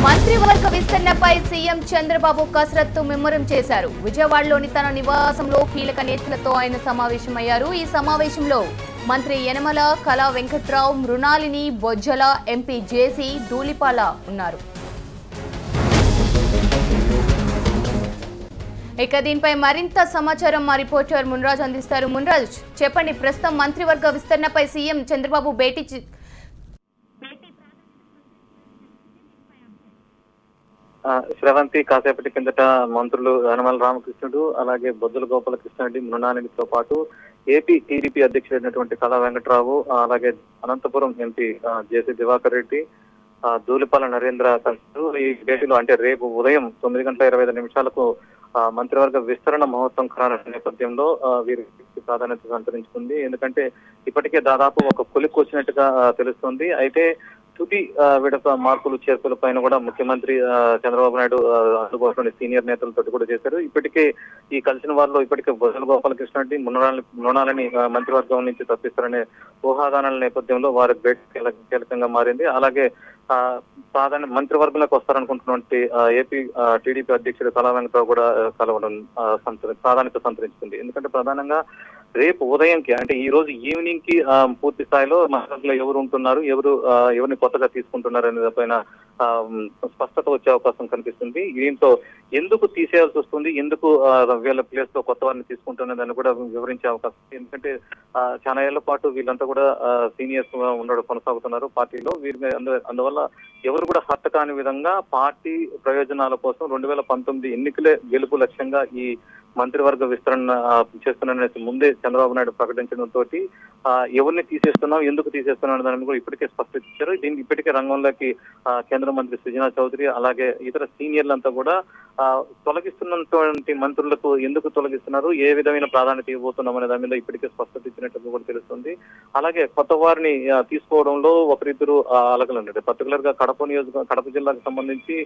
మంత్రివర్గ విస్తరణపై సీఎం చంద్రబాబు కసరత్తు ముమ్మరం చేశారు. విజయవాడలోని తన నివాసంలో కీలక నేతలతో ఆయన సమావేశమయ్యారు. ఈ సమావేశంలో మంత్రి యనమల, కళా వెంకట్రావు, మృణాలిని, బొజ్జల, ఎంపీ జేసీ, ధూళిపాల ఉన్నారు. ఇక దీనిపై మరింత సమాచారం మా రిపోర్టర్ మున్రాజ్ అందిస్తారు. మున్రాజ్, చెప్పండి, ప్రస్తుతం మంత్రివర్గ విస్తరణపై సీఎం చంద్రబాబు భేటీ శ్రవంతి కాసేపటి కిందట మంత్రులు యనమల రామకృష్ణుడు, అలాగే బొజ్జల గోపాలకృష్ణారెడ్డి, మృణాలినితో పాటు ఏపీ టీడీపీ అధ్యక్షుడైనటువంటి కళా వెంకట్రావు, అలాగే అనంతపురం ఎంపీ జేసీ దివాకర్ రెడ్డి, ధూళిపాల నరేంద్ర కలిసి ఈ భేటీలో అంటే రేపు ఉదయం 9:25 మంత్రివర్గ విస్తరణ మహోత్సవం ఖరారు నేపథ్యంలో వీరికి ప్రాధాన్యత సంతరించుకుంది. ఎందుకంటే ఇప్పటికే దాదాపు ఒక కొలిక్కి వచ్చినట్టుగా తెలుస్తుంది. అయితే తుది విడత మార్పులు చేర్పుల పైన కూడా ముఖ్యమంత్రి చంద్రబాబు నాయుడు అందుకోసం సీనియర్ నేతలతో కూడా చేశారు. ఇప్పటికే ఈ కలిసిన వారిలో ఇప్పటికే బొజ్జల గోపాలకృష్ణారెడ్డి, మృణాలని మంత్రివర్గం నుంచి తప్పిస్తారనే ఊహాగానాల నేపథ్యంలో వారి భేటీ కీలకంగా మారింది. అలాగే మంత్రివర్గంలోకి వస్తారనుకుంటున్నటువంటి ఏపీ టీడీపీ అధ్యక్షుడు కళా వెంకట్రావు కూడా కలవడం ప్రాధాన్యత సంతరించుకుంది. ఎందుకంటే ప్రధానంగా రేపు ఉదయంకి అంటే ఈ రోజు ఈవినింగ్ కి పూర్తి స్థాయిలో మంత్రివర్గంలో ఎవరు ఉంటున్నారు, ఎవరిని కొత్తగా తీసుకుంటున్నారు అనే దానిపైన స్పష్టత వచ్చే అవకాశం కనిపిస్తుంది. దీంతో ఎందుకు తీసేయాల్సి వస్తుంది, ఎందుకు వీళ్ళ ప్లేస్ లో కొత్త వారిని తీసుకుంటున్నదని కూడా వివరించే అవకాశం. ఎందుకంటే చాలా ఏళ్ల పాటు వీళ్ళంతా కూడా సీనియర్స్ ఉండడం కొనసాగుతున్నారు పార్టీలో. వీరి అందువల్ల ఎవరు కూడా హర్ట్ కాని విధంగా పార్టీ ప్రయోజనాల కోసం 2019 ఎన్నికలే గెలుపు లక్ష్యంగా ఈ మంత్రివర్గ విస్తరణ చేస్తున్నారనేసి ముందే చంద్రబాబు నాయుడు ప్రకటించడంతో ఎవరిని తీసేస్తున్నాం, ఎందుకు తీసేస్తున్నాం దాన్ని కూడా ఇప్పటికే స్పష్టించారు. దీనికి ఇప్పటికే రంగంలోకి కేంద్ర మంత్రి సుజనా చౌదరి అలాగే ఇతర సీనియర్లంతా కూడా తొలగిస్తున్నటువంటి మంత్రులకు ఎందుకు తొలగిస్తున్నారు, ఏ విధమైన ప్రాధాన్యత ఇవ్వబోతున్నాం అనే దాని మీద ఇప్పటికే స్పష్టత ఇచ్చినట్టు కూడా తెలుస్తుంది. అలాగే కొత్త వారిని తీసుకోవడంలో ఒకరిద్దరు అలగలండి. పర్టికులర్ గా కడప జిల్లాకు సంబంధించి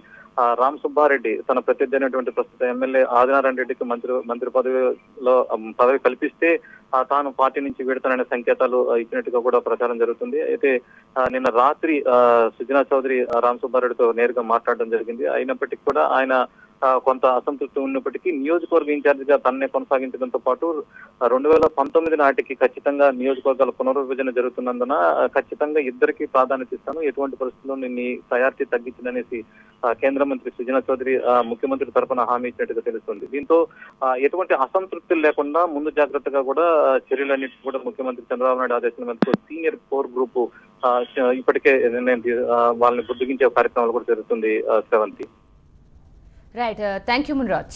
రామ్ సుబ్బారెడ్డి తన ప్రత్యర్థి అయినటువంటి ప్రస్తుత ఎమ్మెల్యే ఆదినారాయణ రెడ్డికి మంత్రి పదవి కల్పిస్తే తాను పార్టీ నుంచి వీడతాననే సంకేతాలు ఇచ్చినట్టుగా కూడా ప్రచారం జరుగుతుంది. అయితే నిన్న రాత్రి సుజనా చౌదరి రామ్ సుబ్బారెడ్డితో నేరుగా మాట్లాడడం జరిగింది. అయినప్పటికీ కూడా ఆయన కొంత అసంతృప్తి ఉన్నప్పటికీ నియోజకవర్గ ఇన్ఛార్జ్ గా తన్నే కొనసాగించడంతో పాటు 2019 నాటికి ఖచ్చితంగా నియోజకవర్గాల పునర్విభజన జరుగుతున్నందున ఖచ్చితంగా ఇద్దరికి ప్రాధాన్యత ఇస్తాను, ఎటువంటి పరిస్థితుల్లో నేను ప్రయారిటీ తగ్గించిందనేసి కేంద్ర మంత్రి సుజనా చౌదరి ముఖ్యమంత్రి తరఫున హామీ ఇచ్చినట్టుగా తెలుస్తుంది. దీంతో ఎటువంటి అసంతృప్తులు లేకుండా ముందు జాగ్రత్తగా కూడా చర్యలన్నింటి కూడా ముఖ్యమంత్రి చంద్రబాబు నాయుడు ఆదేశం మేరకు సీనియర్ కోర్ గ్రూప్ ఇప్పటికే వాళ్ళని బుద్ధిగించే కార్యక్రమాలు కూడా జరుగుతుంది. Sravanthi. Right, thank you Munraj.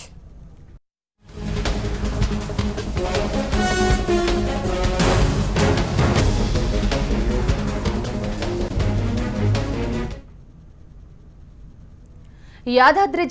Yadadri